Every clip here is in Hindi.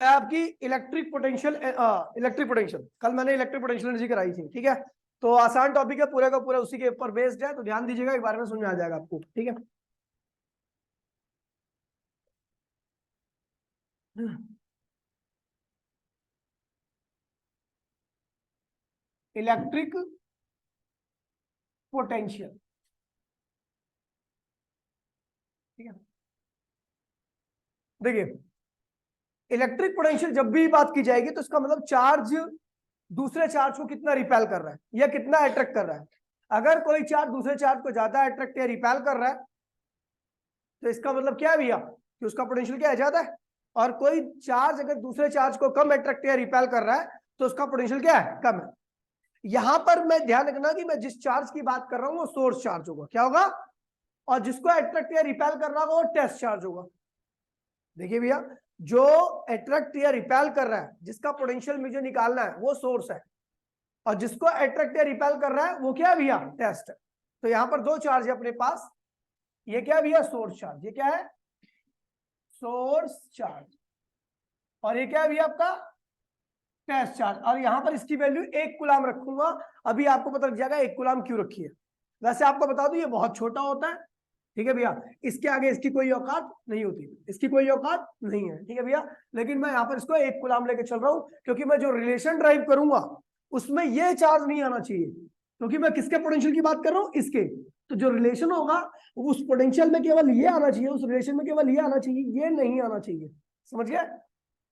आपकी इलेक्ट्रिक पोटेंशियल कल मैंने इलेक्ट्रिक पोटेंशियल एनर्जी कराई थी, ठीक है। तो आसान टॉपिक है, पूरा का पूरा उसी के ऊपर बेस्ड है, तो ध्यान दीजिएगा, एक बार में समझ में आ जाएगा आपको, ठीक है। इलेक्ट्रिक पोटेंशियल, ठीक है। देखिए, इलेक्ट्रिक पोटेंशियल जब भी बात की जाएगी तो इसका मतलब चार्ज दूसरे चार्ज को कितना रिपेल कर रहा है या कितना अट्रैक्ट कर रहा है। अगर कोई चार्ज दूसरे चार्ज को ज्यादा अट्रैक्ट या रिपेल कर रहा है तो इसका मतलब क्या है भैया, कि उसका पोटेंशियल क्या है, ज्यादा है। और कोई चार्ज अगर दूसरे चार्ज को कम अट्रैक्ट या रिपेल कर रहा है तो उसका पोटेंशियल क्या है, कम है। यहां पर मैं ध्यान रखना कि मैं जिस चार्ज की बात कर रहा हूं वो सोर्स चार्ज होगा, क्या होगा, और जिसको अट्रैक्ट या रिपेल करना होगा वो टेस्ट चार्ज होगा। देखिए भैया, जो अट्रैक्ट या रिपेल कर रहा है, जिसका पोटेंशियल मुझे निकालना है, वो सोर्स है, और जिसको अट्रैक्ट या रिपेल कर रहा है वो क्या है भैया, टेस्ट है। तो यहां पर दो चार्ज है अपने पास, ये क्या है भैया, सोर्स चार्ज, ये क्या है, सोर्स चार्ज, और ये क्या है भैया आपका टेस्ट चार्ज। और यहां पर इसकी वैल्यू 1 कूलम रखूंगा। अभी आपको पता लग जाएगा 1 कूलम क्यों रखी है। वैसे आपको बता दूं ये बहुत छोटा होता है, ठीक है भैया, इसके आगे इसकी कोई औकात नहीं होती, इसकी कोई औकात नहीं है, ठीक है भैया। लेकिन मैं यहाँ पर इसको 1 कूलम लेके चल रहा हूँ, क्योंकि मैं जो रिलेशन ड्राइव करूंगा उसमें ये चार्ज नहीं आना चाहिए, क्योंकि मैं किसके पोटेंशियल की बात कर रहा हूँ, इसके। तो जो रिलेशन होगा उस पोटेंशियल में केवल ये आना चाहिए, उस रिलेशन में केवल ये आना चाहिए, ये नहीं आना चाहिए, समझ गए।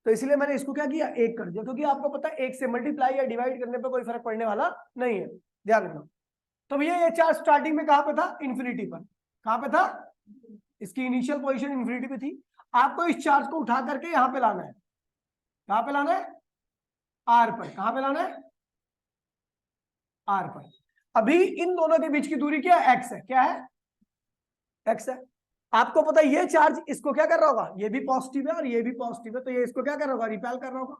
तो इसलिए मैंने इसको क्या किया, 1 कर दिया, क्योंकि आपको पता है 1 से मल्टीप्लाई या डिवाइड करने पर कोई फर्क पड़ने वाला नहीं है, ध्यान रखना। तो भैया ये चार्ज स्टार्टिंग में कहां पे था, इन्फिनिटी पर। कहां पे था, इसकी इनिशियल पोजीशन इन्फिनिटी पे थी। आपको इस चार्ज को उठा करके यहां पे लाना है, कहां पे लाना है, आर पर। कहां पे लाना है, आर पर। अभी इन दोनों के बीच की दूरी क्या है, एक्स है, क्या है, एक्स है। आपको पता है ये चार्ज इसको क्या कर रहा होगा, ये भी पॉजिटिव है और ये भी पॉजिटिव है, तो ये इसको क्या कर रहा होगा, रिपेल कर रहा होगा,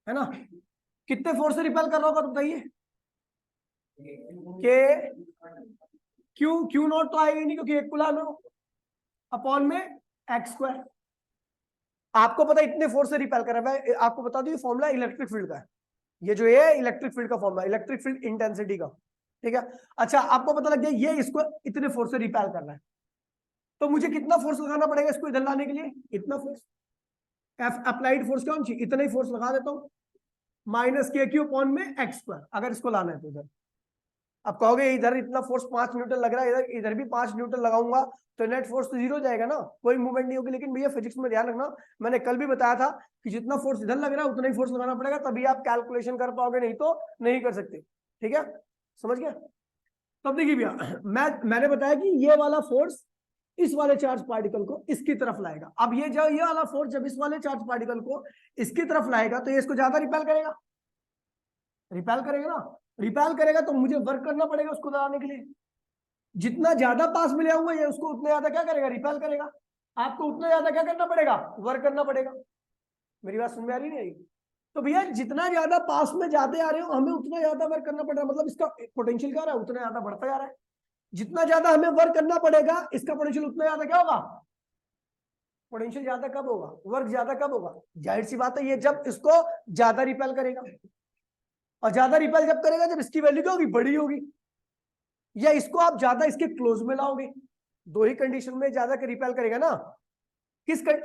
है ना। कितने फोर्स से रिपेल कर रहा होगा तो बताइए, के क्यू नॉट तो आएगा नहीं, क्योंकि 1 कूलम है, अपॉन में एक्स स्क्वायर। आपको पता है इतने फोर्स से रिपेल कर रहा है। आपको बता दूं ये फॉर्मूला इलेक्ट्रिक फील्ड का है, ये जो है इलेक्ट्रिक फील्ड का फॉर्मूला, इलेक्ट्रिक फील्ड इंटेंसिटी का, ठीक है। अच्छा, आपको पता लग गया ये इसको इतने फोर्स से रिपेल कर रहा है, तो मुझे कितना फोर्स लगाना पड़ेगा इसको इधर लाने के लिए, इतना फोर्स। अप्लाइड फोर्स कौन सी, इतना ही फोर्स लगा देता हूं, माइनस के क्यू अपॉन में एक्स स्क्वायर, अगर इसको लाना है तो इधर। अब कहोगे इधर इतना फोर्स 5 न्यूटन लग रहा है, इधर इधर भी 5 न्यूटन लगाऊंगा तो नेट फोर्स तो 0 जाएगा ना, कोई मूवमेंट नहीं होगी। लेकिन भैया फिजिक्स में ध्यान रखना, मैंने कल भी बताया था कि जितना फोर्स इधर लग रहा है उतना ही फोर्स लगाना पड़ेगा, तभी आप कैलकुलेशन कर पाओगे, नहीं तो नहीं कर सकते, ठीक है, समझ गया। तब देखिए भैया, मैंने बताया कि ये वाला फोर्स इस वाले चार्ज पार्टिकल को इसकी तरफ लाएगा। अब ये जो ये वाला फोर्स जब इस वाले चार्ज पार्टिकल को इसकी तरफ लाएगा तो ये इसको ज्यादा रिपेल करेगा, रिपेल करेगा ना, रिपेल करेगा तो मुझे वर्क करना पड़ेगा उसको दबाने के लिए। जितना ज्यादा पास में ले आऊंगा ये उसको उतना ज्यादा क्या करेगा, रिपेल करेगा। आपको उतना ज्यादा क्या करना पड़ेगा, वर्क करना पड़ेगा। मेरी बात समझ में आ रही नहीं? तो भैया जितना ज्यादा पास में जाते आ रहे हो हमें उतना ज्यादा वर्क करना पड़ रहा है, मतलब इसका पोटेंशियल क्या हो रहा है, उतना ज्यादा बढ़ता जा रहा है। जितना ज्यादा हमें वर्क करना पड़ेगा इसका पोटेंशियल उतना ज्यादा क्या होगा, पोटेंशियल ज्यादा कब होगा, वर्क ज्यादा कब होगा, जाहिर सी बात है ये जब इसको ज्यादा रिपेल करेगा। और ज्यादा रिपेल जब करेगा जब इसकी वैल्यू क्या होगी, बड़ी होगी, या इसको आप ज्यादा इसके क्लोज में लाओगे। दो ही कंडीशन में ज्यादा रिपेल करेगा ना।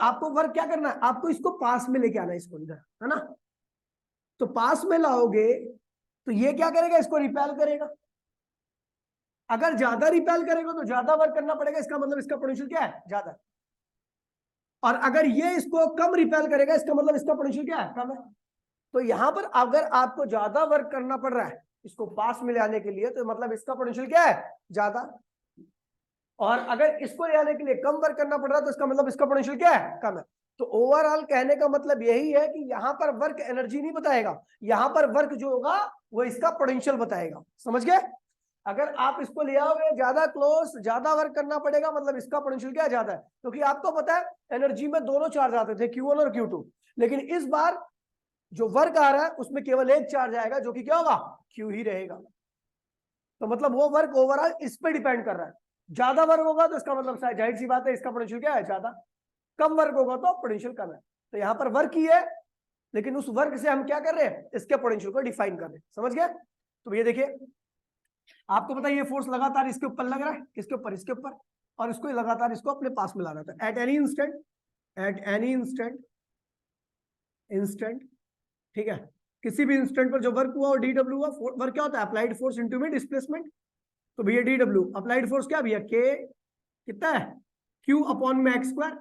आपको वर्क क्या करना है, आपको इसको पास में लेके आना है, इसको इधर, है ना। तो पास में लाओगे तो ये क्या करेगा, इसको रिपेल करेगा। अगर ज्यादा रिपेल करेगा तो ज्यादा वर्क करना पड़ेगा, इसका मतलब इसका पोटेंशियल क्या है, ज्यादा। और अगर ये इसको कम रिपेल करेगा इसका मतलब इसका पोटेंशियल क्या है, कम है। तो यहां पर अगर आपको ज्यादा वर्क करना पड़ रहा है इसको पास में ले आने के लिए तो मतलब इसका पोटेंशियल क्या है, ज्यादा। और अगर इसको ले आने के लिए कम वर्क करना पड़ रहा है तो इसका मतलब इसका पोटेंशियल क्या है, कम है। तो ओवरऑल कहने का मतलब यही है कि यहां पर वर्क एनर्जी नहीं बताएगा, यहां पर वर्क जो होगा वो इसका पोटेंशियल बताएगा, समझ गए। अगर आप इसको ले आओगे ज्यादा क्लोज, ज्यादा वर्क करना पड़ेगा, मतलब इसका पोटेंशियल क्या ज्यादा है, क्योंकि आपको पता है एनर्जी में दोनों चार्ज आते थे, Q1 और Q2। लेकिन इस बार जो वर्क आ रहा है उसमें केवल एक चार्ज आएगा जो कि क्या होगा, Q ही रहेगा। तो मतलब वो वर्क ओवरऑल इस पे डिपेंड कर रहा है। ज्यादा वर्क होगा तो इसका मतलब जाहिर सी बात है इसका पोटेंशियल क्या है, ज्यादा। कम वर्क होगा तो पोटेंशियल कम है। तो यहाँ पर वर्क ही है, लेकिन उस वर्क से हम क्या कर रहे हैं, इसके पोटेंशियल को डिफाइन कर रहे हैं। समझ गए? तो ये देखिए, आपको पता है ये फोर्स लगातार इसके ऊपर लग रहा है, किसके ऊपर, इसके ऊपर, और इसको लगातार इसको अपने पास में ला रहा था। एट एनी इंस्टेंट, ठीक है, किसी भी इंस्टेंट पर जो वर्क हुआ और डी डब्ल्यू हुआ, वर्क क्या होता है, अप्लाइड फोर्स इंटू में डिस्प्लेसमेंट। तो भैया डी डब्ल्यू अप्लाइड फोर्स क्या भैया, के कितना है, क्यू अपॉन में एक्स स्क्वायर,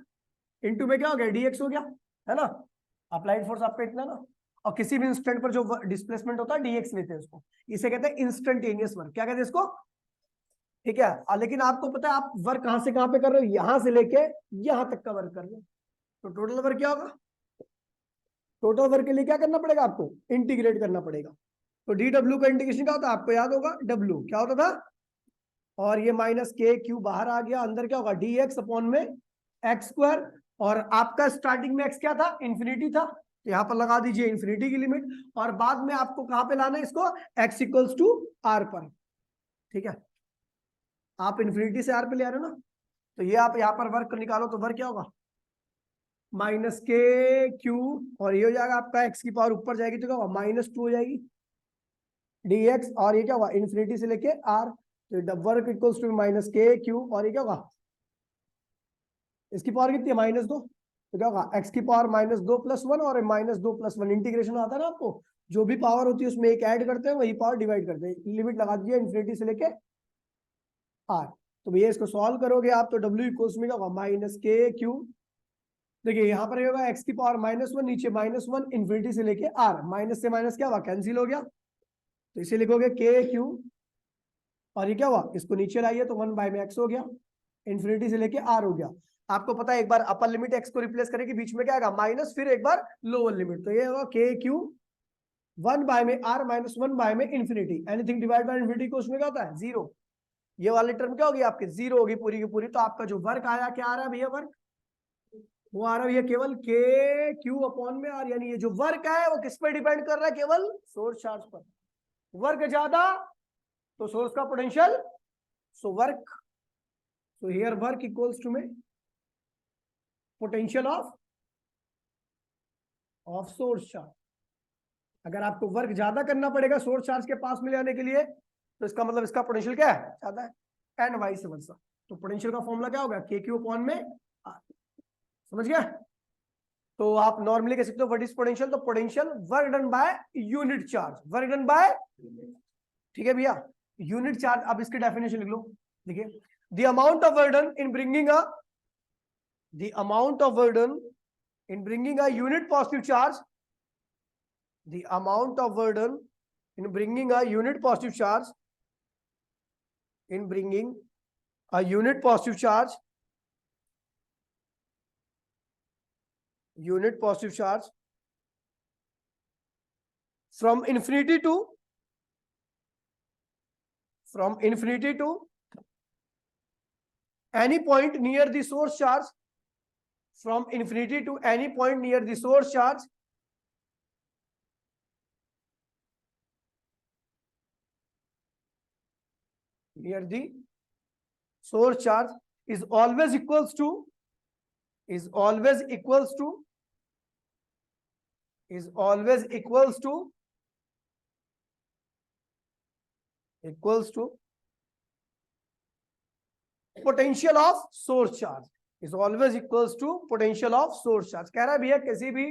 इंटू में क्या हो गया, डी एक्स हो गया, है ना। अप्लाइड फोर्स आपका इतना ना, और किसी भी इंस्टेंट पर जो डिस्प्लेसमेंट होता है डीएक्स लेते हैं उसको, इसे कहते हैं इंस्टेंटेनियस वर्क। क्या कहते हैं इसको, ठीक है। लेकिन आपको पता है आप वर्क कहां से कहां पे कर रहे हो, यहां से लेके यहां तक का वर्क कर रहे हो, तो टोटल वर्क क्या होगा, टोटल वर्क के लिए क्या करना पड़ेगा, आपको इंटीग्रेट करना पड़ेगा। तो डी डब्ल्यू का इंटीग्रेशन क्या होता है, आपको याद होगा, डब्ल्यू क्या होता था, और ये माइनस के क्यू बाहर आ गया, अंदर क्या होगा, डी एक्स अपॉन में एक्स स्क्वायर, और आपका स्टार्टिंग में एक्स क्या था, इंफिनिटी था, तो यहां पर लगा दीजिए इंफिनिटी की लिमिट, और बाद में आपको कहां पे लाना है इसको, एक्स इक्वल्स टू आर पर, ठीक है। आप इंफिनिटी से आर पे ले आ रहे हो ना, तो ये आप यहां पर वर्क निकालो, तो वर्क क्या होगा, माइनस के क्यू, और ये हो जाएगा आपका एक्स की पावर ऊपर जाएगी तो क्या होगा, -2 हो जाएगी डी एक्स, और ये क्या होगा, इंफिनिटी से लेके आर, तो वर्क इक्वल्स टू माइनस के क्यू, और ये क्या होगा, इसकी पावर कितनी है, -2, तो क्या होगा, एक्स की पावर -2 + 1, और -2 + 1 इंटीग्रेशन आता है ना आपको, जो भी पावर होती है उसमें एक ऐड करते हैं, वही पावर डिवाइड करते हैं, लिमिट लगा दीजिए इंफिनिटी से लेके आर। तो भैया इसको सॉल्व करोगे आप, तो डब्ल्यू इक्वल्स में क्या होगा, माइनस के क्यू, देखिए यहाँ पर होगा एक्स की पावर -1, नीचे -1, इंफिनिटी से लेके आर, माइनस से माइनस क्या हुआ, कैंसिल हो गया, तो इसे लिखोगे के क्यू, और ये क्या हुआ, इसको नीचे लाइए तो 1/x हो गया, इंफिनिटी से लेके आर हो गया। आपको पता है एक बार अपर लिमिट एक्स को रिप्लेस करेगी, बीच में क्या आएगा, माइनस, फिर एक बार लोअर लिमिट, तो ये होगा के क्यू 1/r - 1/में infinity, anything divide by infinity को उसमें क्या होता है, 0। ये वाली टर्म क्या होगी आपकी, 0 होगी पूरी की पूरी। तो आपका जो वर्क आया, क्या आ रहा है भैया, वर्क वो आ रहा है भैया केवल के क्यू अपॉन में आर, यानी ये जो वर्क है वो किस पे डिपेंड कर रहा है, केवल सोर्स चार्ज पर। वर्क ज्यादा तो सोर्स का potential, so work, so here work equals to में पोटेंशियल ऑफ सोर्स चार्ज। अगर आपको वर्क ज्यादा करना पड़ेगा सोर्स चार्ज के पास में ले आने के लिए, तो इसका मतलब इसका पोटेंशियल क्या है, ज्यादा है, एंड वाइस वर्सा। तो पोटेंशियल का फॉर्मूला क्या होगा, के क्यू अपॉन में आर। समझ गया? तो आप नॉर्मली कह सकते हो व्हाट इज पोटेंशियल, तो potential work done by unit charge, work done by, ठीक है भैया, यूनिट चार्ज। अब इसकी डेफिनेशन लिख लो, देखिए, the amount of work done in bringing a, the amount of work done in bringing a unit positive charge, the amount of work done in bringing a unit positive charge, in bringing a unit positive charge, unit positive charge from infinity to any point near the source charge, from infinity to any point near the source charge, near the source charge is always equals to is always equals to potential of source charge, is always equals to potential of source charge। कह रहा है भैया किसी भी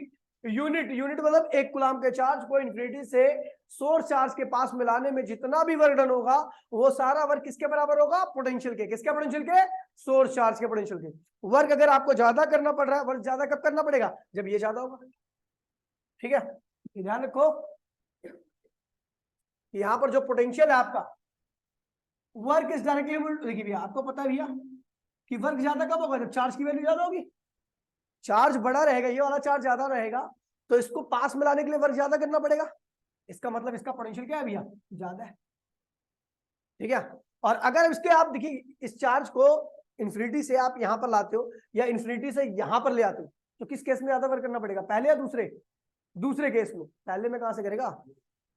यूनिट मतलब एक कूलम के चार्ज को इन्फिनिटी से सोर्स चार्ज के पास मिलाने में जितना भी वर्क डन होगा, वो सारा वर्क किसके बराबर होगा, पोटेंशियल के, किसके पोटेंशियल के, सोर्स चार्ज के पोटेंशियल के। वर्क अगर आपको ज्यादा करना पड़ रहा है, वर्क ज्यादा कब करना पड़ेगा, जब ये ज्यादा होगा, ठीक है। ध्यान रखो, यहां पर जो पोटेंशियल है आपका, वर्क इज डायरेक्टली, देखिए भैया आपको पता है भैया कि वर्क ज्यादा कब होगा, जब चार्ज की वैल्यू ज्यादा होगी, चार्ज बड़ा रहेगा, ये वाला चार्ज ज्यादा रहेगा, तो इसको पास में लाने के लिए वर्क ज्यादा करना पड़ेगा, इसका मतलब इसका पोटेंशियल क्या है भैया, ज्यादा है, ठीक है। और अगर इसके आप देखिए इस चार्ज को इन्फिनिटी से आप यहां पर लाते हो या इन्फिनिटी से यहां पर ले आते हो, तो किस केस में ज्यादा वर्क करना पड़ेगा, पहले या दूसरे केस में, पहले में कहां से करेगा,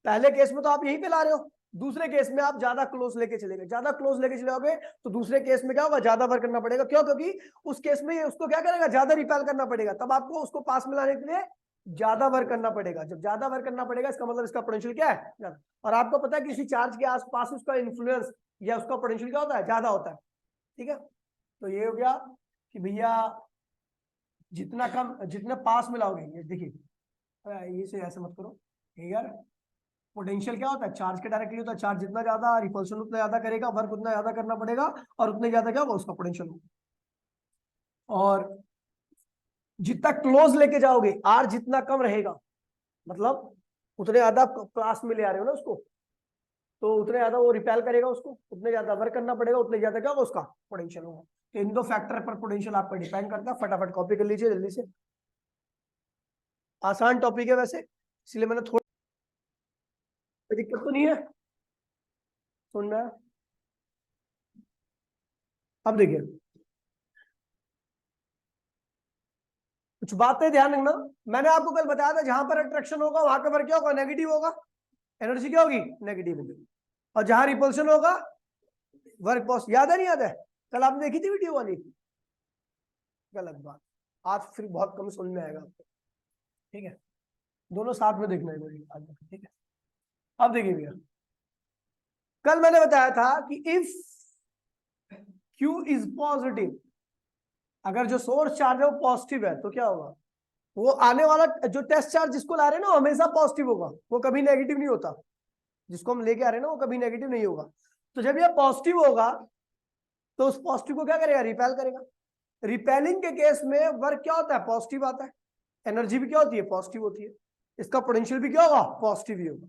पहले केस में तो आप यहीं पे ला रहे हो, दूसरे केस में आप ज्यादा क्लोज लेके चलेंगे, ज्यादा क्लोज लेके चलोगे तो दूसरे केस में क्या होगा, ज्यादा वर्क करना पड़ेगा। क्यों? क्योंकि उस केस में उसको क्या करेगा, ज्यादा रिपेल करना पड़ेगा, तब आपको उसको पास में लाने के लिए ज्यादा वर्क करना पड़ेगा। जब ज्यादा वर्क करना पड़ेगा इसका मतलब इसका पोटेंशियल क्या है, ज्यादा। और आपको पता है किसी चार्ज के आसपास उसका इन्फ्लुएंस या उसका पोटेंशियल क्या होता है, ज्यादा होता है। ठीक है, तो ये हो गया कि भैया जितना कम, जितने पास में लाओगे, ये देखिए ये से ऐसे मत करो यार, पोटेंशियल क्या होता है, चार्ज के डायरेक्टली होता है। चार्ज जितना ज्यादा, रिपल्शन उतना ज्यादा करेगा, वर्क उतना ज्यादा करना पड़ेगा, और उतने ज्यादा क्या होगा, उसका पोटेंशियल होगा। और जितना क्लोज लेके जाओगे, आर जितना कम रहेगा, मतलब उतने ज्यादा क्लास में ले आ रहे हो ना उसको, तो उतने ज्यादा वो रिपेल करेगा उसको, उतने ज्यादा वर्क करना पड़ेगा, उतने ज्यादा क्या होगा, उसका पोटेंशियल होगा। तो इन दो फैक्टर पर पोटेंशियल आपका डिपेंड करता है। फटाफट कॉपी कर लीजिए जल्दी से, आसान टॉपिक है वैसे, इसलिए मैंने थोड़ा, कोई दिक्कत तो नहीं है सुनना है। अब देखिए कुछ बातें ध्यान रखना। मैंने आपको कल बताया था जहां पर अट्रैक्शन होगा वहां पर क्या होगा, नेगेटिव होगा, एनर्जी क्या होगी, नेगेटिव होगी। और जहां रिपल्शन होगा वर्क पॉजिटिव। याद है नहीं याद है, कल आपने देखी थी वीडियो वाली, गलत बात, आज फिर बहुत कम समझ में आएगा आपको। ठीक है, दोनों साथ में देखना है आज, ठीक है। अब देखिए भैया, कल मैंने बताया था कि इफ Q इज पॉजिटिव, अगर जो सोर्स चार्ज है वो पॉजिटिव है तो क्या होगा, वो आने वाला जो टेस्ट चार्ज जिसको ला रहे हैं ना हमेशा पॉजिटिव होगा, वो कभी नेगेटिव नहीं होता। जिसको हम लेके आ रहे हैं ना वो कभी नेगेटिव नहीं होगा। तो जब ये पॉजिटिव होगा तो उस पॉजिटिव को क्या करेगा, रिपेल करेगा। रिपेलिंग के केस में वर्क क्या होता है, पॉजिटिव आता है, एनर्जी भी क्या होती है, पॉजिटिव होती है, इसका पोटेंशियल भी क्या होगा, पॉजिटिव ही होगा।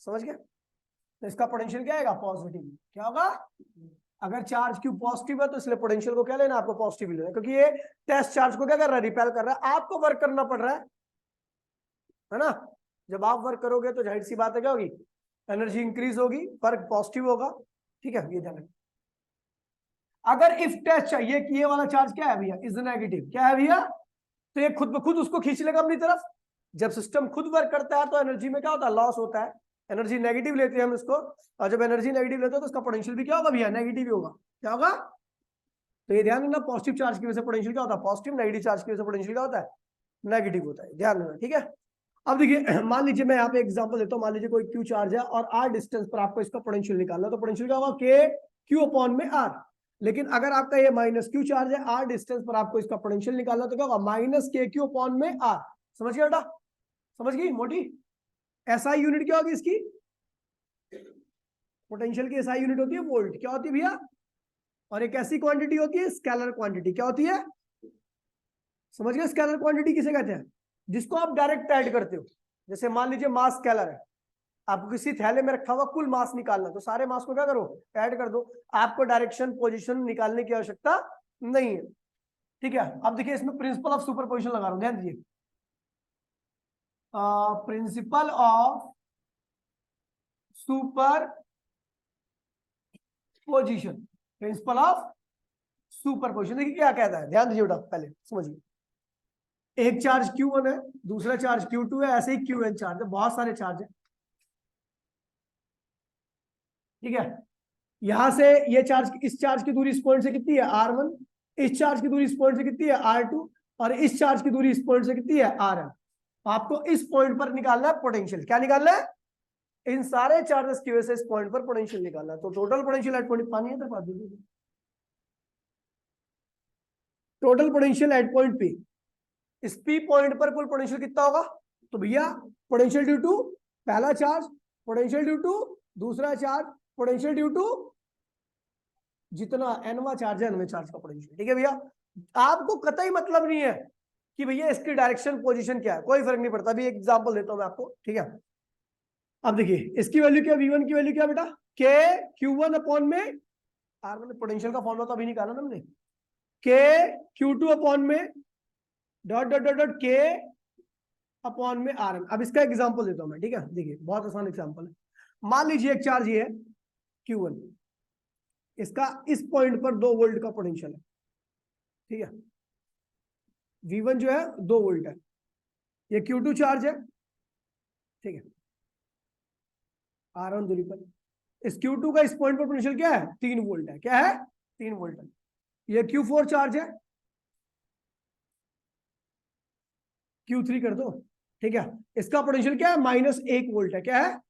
समझ गए? तो इसका पोटेंशियल क्या आएगा, पॉजिटिव। क्या होगा, अगर चार्ज क्यू पॉजिटिव है तो इसलिए पोटेंशियल को क्या लेना, आपको पॉजिटिव लेना, क्योंकि ये टेस्ट चार्ज को क्या कर रहा है, रिपेल कर रहा है। आपको वर्क करना पड़ रहा है ना। जब आप वर्क करोगे तो जाहिर सी बात है क्या होगी, एनर्जी इंक्रीज होगी, वर्क पॉजिटिव होगा। ठीक है, ये ध्यान रखना। अगर इफ टेस्ट चाहिए कि ये वाला चार्ज क्या है भैया, इज नेगेटिव, क्या है भैया, तो ये खुद ब खुद उसको खींच लेगा अपनी तरफ। जब सिस्टम खुद वर्क करता है तो एनर्जी में क्या होता है, लॉस होता है। एनर्जी नेगेटिव लेते हैं हम इसको, और जब एनर्जी नेगेटिव लेते हैं तो उसका पोटेंशियल भी क्या होगा भैया, नेगेटिव ही होगा। क्या होगा, तो ये ध्यान रखना, पॉजिटिव चार्ज की वजह से पोटेंशियल क्या होता है, पॉजिटिव, नेगेटिव चार्ज की वजह से पोटेंशियल क्या होता है, नेगेटिव होता है। ध्यान रखना, ठीक है। अब देखिए मान लीजिए मैं यहाँ पे एग्जांपल देता हूँ, मान लीजिए कोई क्यू चार्ज है और आर डिस्टेंस पर आपको इसका पोटेंशियल निकालना है, तो पोटेंशियल क्या होगा, के क्यू अपॉन में आर। लेकिन अगर आपका ये माइनस क्यू चार्ज है, आर डिस्टेंस पर आपको इसका पोटेंशियल निकालना, तो क्या होगा, माइनस के क्यू अपॉन में आर। समझ गया बेटा, समझ गई मोटी। एसआई यूनिट क्या होगी इसकी, पोटेंशियल की एसआई यूनिट होती है वोल्ट। क्या होती है भैया, और एक ऐसी क्वांटिटी होती है स्केलर क्वांटिटी। क्या होती है, समझ गए, स्केलर क्वांटिटी किसे कहते हैं, जिसको आप डायरेक्ट ऐड करते हो। जैसे मान लीजिए मास स्केलर है, आपको किसी थैले में रखा हुआ कुल मास निकालना, तो सारे मास को क्या करो, ऐड कर दो। आपको डायरेक्शन पोजीशन निकालने की आवश्यकता नहीं है। ठीक है, अब देखिए इसमें प्रिंसिपल ऑफ सुपरपोजिशन लगा रहा हूं, ध्यान दीजिए। Principle of super position, principle of super position, देखिए क्या कहता है, ध्यान दीजिए बेटा, पहले समझिए। एक चार्ज Q1 है, दूसरा चार्ज Q2 है, ऐसे ही Qn चार्ज है, बहुत सारे चार्ज है। ठीक है, यहां से ये चार्ज, इस चार्ज की दूरी इस पॉइंट से कितनी है, R1, इस चार्ज की दूरी इस पॉइंट से कितनी है, R2, और इस चार्ज की दूरी इस पॉइंट से कितनी है, Rn। आपको इस पॉइंट पर निकालना है पोटेंशियल। क्या निकालना है, इन सारे चार्जेस की वजह से इस पॉइंट पर पोटेंशियल निकालना है। तो टोटल पोटेंशियल एट पॉइंट, पानी है तो दीजिए, total potential at point P, इस पी पॉइंट पर कुल पोटेंशियल कितना होगा, तो भैया पोटेंशियल ड्यू टू पहला चार्ज, पोटेंशियल ड्यू टू दूसरा चार्ज, पोटेंशियल ड्यू टू जितना एनवा चार्ज है एनवे चार्ज का पोटेंशियल। ठीक है भैया, आपको कतई मतलब नहीं है कि भैया इसकी डायरेक्शन पोजीशन क्या है, कोई फर्क नहीं पड़ता। अभी एक एग्जांपल देता हूं मैं आपको, ठीक है। अब देखिए इसकी वैल्यू क्या, V1 की वैल्यू क्या बेटा, के Q1 अपॉन में आर, मतलब पोटेंशियल का फॉर्मूला तो अभी निकाला ना हमने, के Q2 अपॉन में डॉट डॉट डॉट डॉट के अपॉन में आर एन। अब इसका एग्जांपल देता हूं मैं, ठीक है। देखिए बहुत आसान एग्जांपल है, मान लीजिए एक चार्ज ये है Q1, इसका इस पॉइंट पर 2 वोल्ट का पोटेंशियल है। ठीक है, V1 जो है 2 वोल्ट है, ये Q2 चार्ज है। ठीक है, R1 दूरी पर, इस Q2 का इस पॉइंट पर पोटेंशियल क्या है? 3 वोल्ट है। क्या है? 3 वोल्ट है। ये Q4 चार्ज है, Q3 कर दो, ठीक है। इसका पोटेंशियल क्या है? -1 वोल्ट है। क्या है?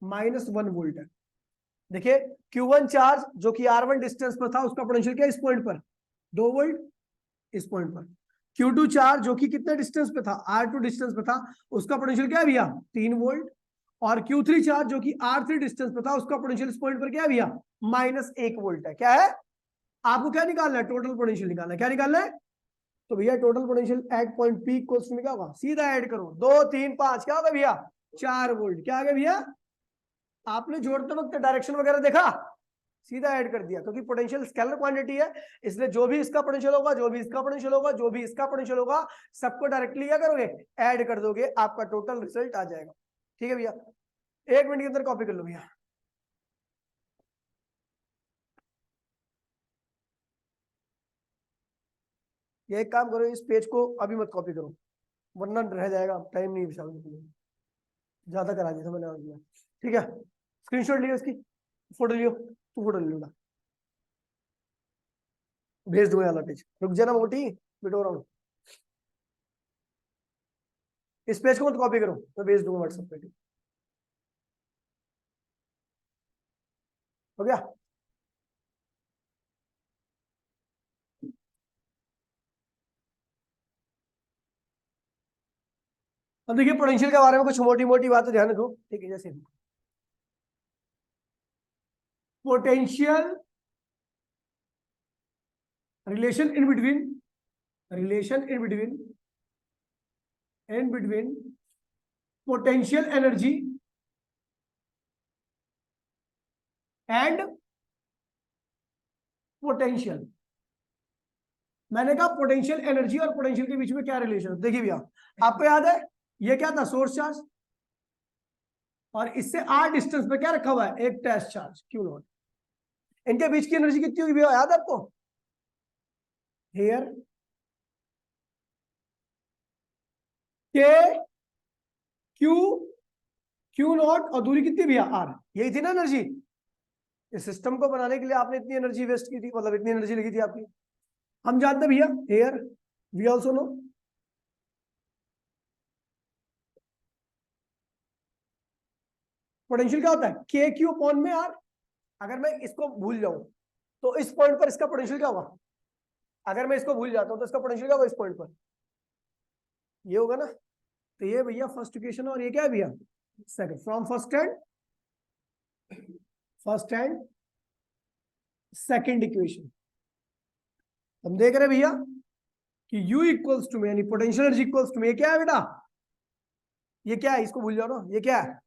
-1 वोल्ट है। देखिए Q1 चार्ज जो कि R1 डिस्टेंस पर था, उसका पोटेंशियल क्या है इस पॉइंट पर? 2 वोल्ट इस पॉइंट पर। Q2 चार्ज जो कि कितने डिस्टेंस पे था? R2 डिस्टेंस पे था, उसका पोटेंशियल क्या है भैया? 3 वोल्ट। और Q3 चार्ज जो कि R3 डिस्टेंस पे था, उसका पोटेंशियल इस पॉइंट पर क्या है भैया? -1 वोल्ट है। क्या है? आपको क्या निकालना है? टोटल पोटेंशियल निकालना है। क्या निकालना है? तो भैया total potential at point P equals to क्या होगा? सीधा ऐड करो, 2 3 5 क्या होगा भैया? 4 वोल्ट। क्या आ गया भैया? आपने जोड़ते वक्त डायरेक्शन वगैरह देखा? सीधा ऐड कर दिया, क्योंकि पोटेंशियल स्केलर क्वांटिटी है, इसलिए जो भी इसका पोटेंशियल होगा, जो भी इसका पोटेंशियल होगा, जो भी इसका पोटेंशियल होगा, सबको डायरेक्टली क्या करोगे? ऐड कर दोगे, आपका टोटल रिजल्ट आ जाएगा। ठीक है भैया, 1 मिनट के अंदर कॉपी कर लो भैया। ये एक काम करो, इस पेज को अभी मत कॉपी करो, वरना रह जाएगा, टाइम नहीं बचा, ज्यादा करा दिया था मैंने आज। ठीक है, स्क्रीनशॉट लियो इसकी, फोटो लियो, तू फोटो ले लो, भेज दूंगा वाला पेज। रुक जाना मोटी, बिटो रहा हूँ। इस पेज को मत कॉपी करो, मैं भेज दूंगा व्हाट्सएप पे। हो गया? अब देखिए पोटेंशियल के बारे में कुछ मोटी मोटी बातें ध्यान रखो, ठीक है। जैसे potential relation in between, relation in between potential energy and potential. मैंने कहा पोटेंशियल एनर्जी और पोटेंशियल के बीच में क्या रिलेशन? देखिए भैया, आपको याद है ये क्या था? सोर्स चार्ज, और इससे r डिस्टेंस पे क्या रखा हुआ है? एक टेस्ट चार्ज Q0। इनके बीच की एनर्जी कितनी होगी भैया, याद है आपको? हियर के क्यू Q0 और दूरी कितनी भैया? r। यही थी ना एनर्जी? इस सिस्टम को बनाने के लिए आपने इतनी एनर्जी वेस्ट की थी, मतलब इतनी एनर्जी लगी थी आपकी। हम जानते भैया, here we also know potential क्या होता है? के क्यू अपॉन में आर। अगर मैं इसको भूल जाऊं तो इस पॉइंट पर इसका पोटेंशियल क्या होगा? अगर मैं इसको भूल जाता हूं तो इसका पोटेंशियल क्या होगा इस पॉइंट पर? ये होगा ना। तो ये भैया फर्स्ट इक्वेशन, और ये क्या है भैया? Second. From first and second equation हम देख रहे हैं भैया कि U इक्वल्स टू में, यानी पोटेंशियल एनर्जी इक्वल्स टू में, ये क्या है बेटा? ये क्या है? इसको भूल जाओ ना, ये क्या है?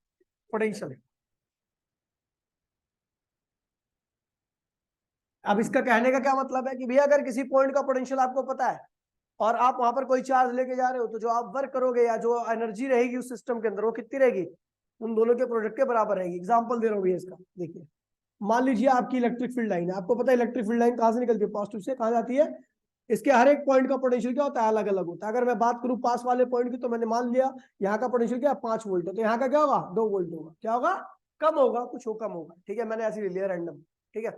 पोटेंशियल। अब इसका कहने का क्या मतलब है कि भैया अगर किसी पॉइंट का पोटेंशियल आपको पता है और आप वहां पर कोई चार्ज लेके जा रहे हो, तो जो आप वर्क करोगे या जो एनर्जी रहेगी उस सिस्टम के अंदर, वो कितनी रहेगी? उन दोनों के प्रोडक्ट के बराबर रहेगी। एग्जांपल दे रहा हूँ भैया इसका, देखिए मान लीजिए आपकी इलेक्ट्रिक फील्ड लाइन है। आपको पता है इलेक्ट्रिक फील्ड लाइन कहां से निकलती है? पॉजिटिव से। कहां जाती है? इसके हर एक पॉइंट का पोटेंशियल क्या होता है? अलग अलग होता है। अगर मैं बात करूं पास वाले पॉइंट की, तो मैंने मान लिया यहाँ का पोटेंशियल क्या है? 5 वोल्ट है, तो यहाँ का क्या होगा? 2 वोल्ट होगा। क्या होगा? कम होगा, कुछ हो कम होगा। ठीक है, मैंने ऐसे ले लिया रैंडम। ठीक है,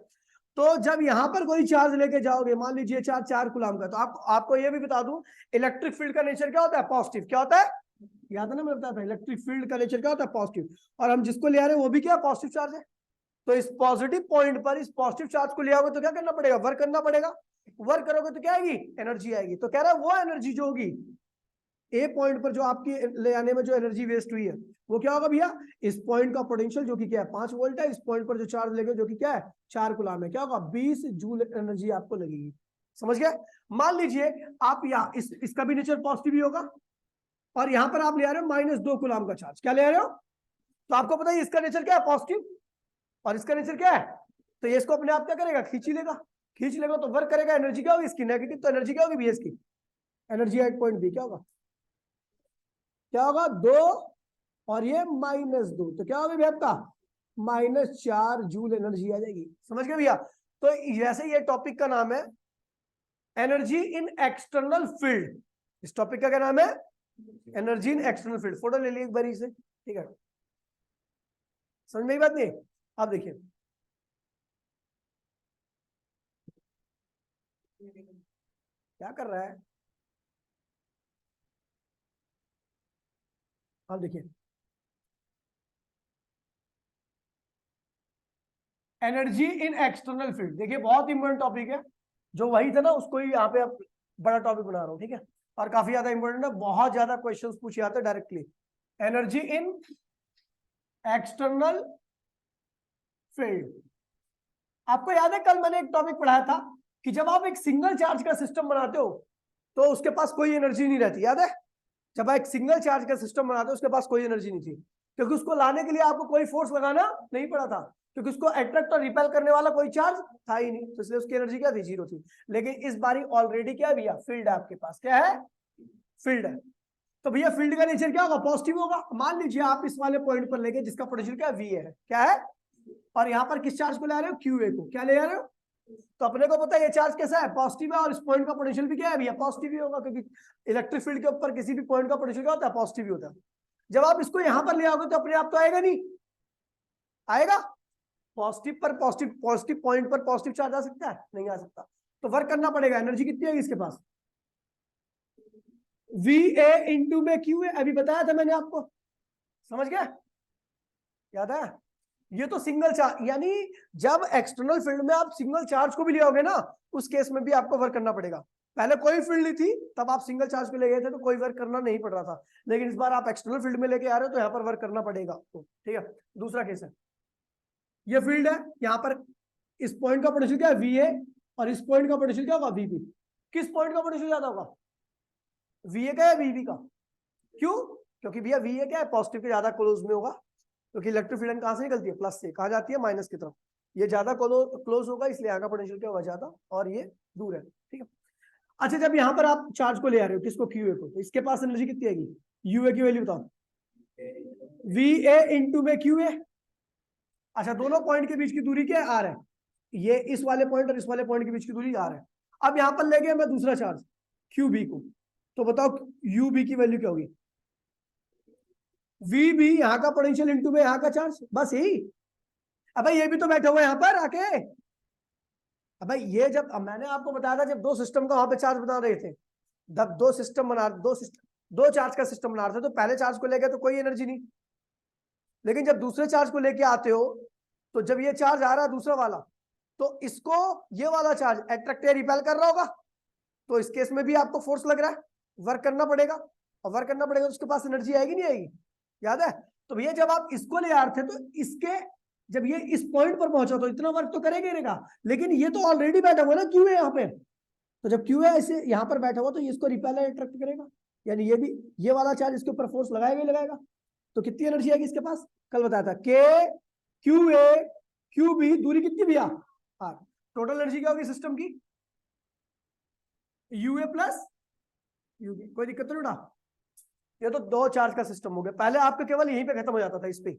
तो जब यहां पर कोई चार्ज लेके जाओगे, मान लीजिए चार्ज 4 कूलम का, तो आपको ये भी बता दूं, इलेक्ट्रिक फील्ड का नेचर क्या होता है? पॉजिटिव। क्या होता है? याद है ना, मैंने बताया था इलेक्ट्रिक फील्ड का नेचर क्या होता है? पॉजिटिव। और हम जिसको ले आ रहे हैं वो भी क्या? पॉजिटिव चार्ज है। तो इस पॉजिटिव पॉइंट पर इस पॉजिटिव चार्ज को ले आओगे तो क्या करना पड़ेगा? वर्क करना पड़ेगा। वर्क करोगे तो क्या आएगी? एनर्जी आएगी। तो कह रहा है वो एनर्जी जो होगी ए पॉइंट पर, जो आपकी ले आने में जो एनर्जी वेस्ट हुई है, वो क्या होगा भैया? इस पॉइंट का पोटेंशियल जो कि क्या है? 5 वोल्ट है, इस पॉइंट पर जो चार्ज लेंगे जो कि क्या है? 4 कूलम है, क्या होगा? 20 जूल एनर्जी आपको लगेगी। समझ गए? मान लीजिए आप यहाँ इसका भी नेचर पॉजिटिव ही होगा, और यहां पर आप ले आ रहे हो -2 कूलम का चार्ज। क्या ले आ रहे हो? तो आपको पता है इसका नेचर क्या है? पॉजिटिव। और इसका नेचर क्या है? तो ये इसको अपने आप क्या करेगा? खींच ही लेगा। खींच लेगा तो वर्क करेगा। एनर्जी क्या होगी इसकी? नेगेटिव। तो एनर्जी क्या होगी भैया इसकी? एनर्जी एट पॉइंट बी क्या होगा? क्या होगा? 2 और ये -2, तो क्या होगा भैया आपका? -4 जूल एनर्जी आ जाएगी। समझ गए भैया? तो जैसे ये टॉपिक का नाम है एनर्जी इन एक्सटर्नल फील्ड। इस टॉपिक का क्या नाम है? Energy in external field. Photo ले ली एक बारी से, ठीक है। समझ में बात नहीं? आप देखिए क्या कर रहा है। आप देखिए एनर्जी इन एक्सटर्नल फील्ड, देखिए बहुत इंपॉर्टेंट टॉपिक है, जो वही था ना उसको ही यहाँ पे आप बड़ा टॉपिक बना रहा हूँ, ठीक है, और काफी ज्यादा इंपॉर्टेंट है, बहुत ज्यादा क्वेश्चंस पूछे जाते हैं directly. Energy in external field, आपको याद है कल मैंने एक टॉपिक पढ़ाया था कि जब आप एक सिंगल चार्ज का सिस्टम बनाते हो तो उसके पास कोई एनर्जी नहीं रहती, याद है? जब आप एक सिंगल चार्ज का सिस्टम बनाते हो उसके पास कोई एनर्जी नहीं थी, क्योंकि उसको लाने के लिए आपको कोई फोर्स लगाना नहीं पड़ा था, क्योंकि उसको अट्रैक्ट और रिपेल करने वाला कोई चार्ज था ही नहीं, तो इसलिए उसकी एनर्जी क्या थी, जीरो थी। लेकिन इस बारी ऑलरेडी क्या भैया, फील्ड है आपके पास, क्या है, फील्ड है। तो भैया फील्ड का नेचर क्या होगा, पॉजिटिव होगा। मान लीजिए आप इस वाले पॉइंट पर लेके जिसका पोटेंशियल क्या वी है, क्या है, और यहाँ पर किस चार्ज को ले रहे हो, क्यू ए को, क्या ले रहे हो, तो अपने को पता है ये चार्ज कैसा है, पॉजिटिव है, और इस पॉइंट का पोटेंशियल भी क्या है भैया, पॉजिटिव ही होगा, क्योंकि इलेक्ट्रिक फील्ड के ऊपर किसी भी पॉइंट का पोटेंशियल क्या होता है, पॉजिटिव ही होता है। जब आप इसको यहां पर ले आओगे तो अपने आप तो आएगा नहीं, आएगा, पॉजिटिव पर पॉजिटिव, पॉजिटिव पॉइंट पर पॉजिटिव चार्ज आ सकता है, नहीं आ सकता, तो वर्क करना पड़ेगा। एनर्जी कितनी है इसके पास, वी ए इंटू में क्यू है, अभी बताया था मैंने आपको, समझ गया, याद है? ये तो सिंगल चार्ज, यानी जब एक्सटर्नल फील्ड में आप सिंगल चार्ज को भी ले आओगे ना, उस केस में भी आपको वर्क करना पड़ेगा। पहले कोई फील्ड नहीं थी तब आप सिंगल चार्ज को ले गए थे तो कोई वर्क करना नहीं पड़ रहा था, लेकिन इस बार आप एक्सटर्नल फील्ड में लेके आ रहे हो तो यहाँ पर वर्क करना पड़ेगा आपको, ठीक है। दूसरा केस है, ये फील्ड है, यहाँ पर इस पॉइंट का पोटेंशियल क्या है, वी ए, और इस पॉइंट का पोटेंशियल क्या होगा, वीबी। किस पॉइंट का पोटेंशियल ज्यादा होगा, वी ए का या वीबी का? क्यों? क्योंकि भैया वी ए क्या है, पॉजिटिव के ज्यादा क्लोज में होगा, क्योंकि इलेक्ट्रिक फील्ड कहां से निकलती है, प्लस से, कहा जाती है माइनस की तरफ, ये ज्यादा क्लोज होगा, इसलिए यहाँ का पोटेंशियल क्या होगा, ज्यादा, और ये दूर है, ठीक है। अच्छा, जब यहाँ पर आप चार्ज को ले आ रहे हो, किसको, क्यू ए को, तो इसके पास एनर्जी कितनी आएगी, यू ए की वैल्यू बताओ, वी ए इंटू में क्यू ए। अच्छा, दोनों पॉइंट के बीच की दूरी क्या है, आर है, ये इस वाले पॉइंट और इस वाले पॉइंट के बीच की दूरी आर है। अब यहाँ पर ले गया मैं दूसरा चार्ज क्यू बी को, तो बताओ यू बी की वैल्यू क्या होगी, वी बी यहाँ का पोटेंशियल इंटू में यहाँ का चार्ज, बस यही। अब ये भी तो बैठा हुआ है यहाँ पर आके, अब ये जब, अब मैंने आपको बताया था जब दो सिस्टम का वहां पे चार्ज बना रहे थे, जब दो सिस्टम बना, दो चार्ज का सिस्टम बना रहे थे, तो पहले चार्ज को लेके तो कोई एनर्जी नहीं, लेकिन जब दूसरे चार्ज को लेके आते हो तो जब ये चार्ज आ रहा है दूसरा वाला, तो इसको ये वाला चार्ज अट्रैक्ट या रिपेल कर रहा होगा, तो इस केस में भी आपको फोर्स लग रहा है, वर्क करना पड़ेगा, और वर्क करना पड़ेगा तो उसके पास एनर्जी आएगी नहीं आएगी, याद है? तो भैया जब आप इसको ले आ रहे थे तो इसके, जब ये इस पॉइंट पर पहुंचा तो इतना वर्क तो करेगा ही, लेकिन ये तो ऑलरेडी बैठा हुआ है ना, क्यू है यहाँ पे, तो जब क्यू है ऐसे यहाँ पर बैठा हुआ तो ये इसको रिपेल अट्रैक्ट करेगा, यानी ये भी, ये वाला चार्ज इसके ऊपर फोर्स लगाएगा ही लगाएगा, तो कितनी एनर्जी आएगी इसके पास, कल बताया था, के क्यू ए क्यू बी, दूरी कितनी भैया, आर, टोटल एनर्जी क्या होगी सिस्टम की, U A plus U B. कोई दिक्कत तो नहीं उठा? ये तो दो चार्ज का सिस्टम हो गया, पहले आपका केवल यहीं पे खत्म हो जाता था इस पे,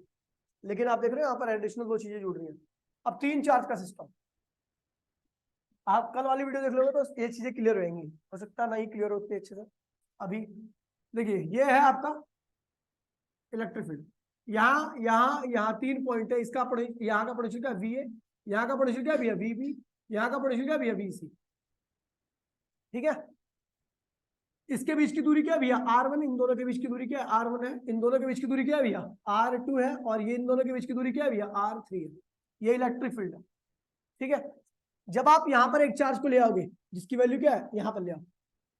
लेकिन आप देख रहे हो यहाँ पर एडिशनल दो चीजें जुड़ रही हैं, अब तीन चार्ज का सिस्टम। आप कल वाली वीडियो देख लोगे तो ये चीजें क्लियर रहेंगी, हो सकता नहीं क्लियर होती अच्छे से अभी। देखिए ये है आपका इलेक्ट्रिक फील्ड, यहाँ यहाँ यहाँ तीन पॉइंट है, इसका यहाँ का पोटेंशियल क्या, वी ए, यहाँ का पोटेंशियल क्या भैया, वी बी, यहाँ का पोटेंशियल क्या भैया, वी सी, ठीक है। इसके बीच की दूरी क्या है भैया, R1, इन दोनों के बीच की दूरी क्या है, R1 है, इन दोनों के बीच की दूरी क्या है भैया, R2 है, और ये इन दोनों के बीच की दूरी क्या है भैया, R3 है। ये इलेक्ट्रिक फील्ड है, ठीक है। जब आप यहाँ पर एक चार्ज को ले आओगे जिसकी वैल्यू क्या है, यहाँ पर ले आओ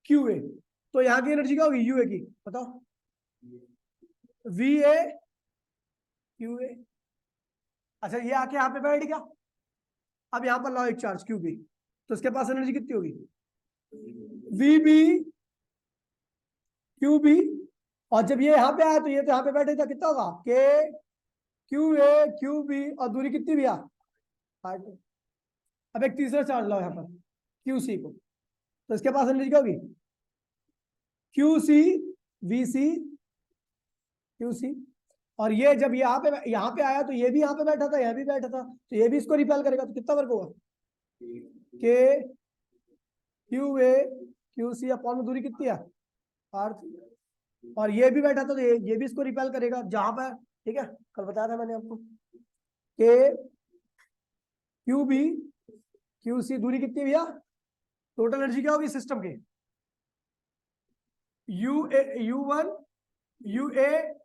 क्यू ए, तो यहाँ की एनर्जी क्या होगी, यू ए की, बताओ, वी ए क्यू ए। अच्छा, ये आके यहाँ पे बैठ गया, अब यहाँ पर लाओ एक चार्ज क्यू बी, तो इसके पास एनर्जी कितनी होगी, वी बी क्यू बी, और जब ये यहाँ पे आया तो ये तो यहाँ पे बैठे था, कितना होगा, के क्यू ए क्यू बी, और दूरी कितनी भैया, 8। अब एक तीसरा चार्ज लाओ यहाँ पर क्यू सी को, तो इसके पास एनर्जी क्या होगी, Q C V C Q C, और ये जब यहाँ पे आया तो ये भी यहाँ पे बैठा था, यह भी बैठा था, तो ये भी इसको रिपेल करेगा, तो कितना वर्क होगा, के Q A Q C upon में दूरी कितनी है, R, और ये भी बैठा था तो ये भी इसको रिपेल करेगा जहां पर, ठीक है, कल बताया था मैंने आपको, के क्यू बी क्यू सी, दूरी कितनी भैया, टोटल एनर्जी क्या होगी सिस्टम की, U A you one U A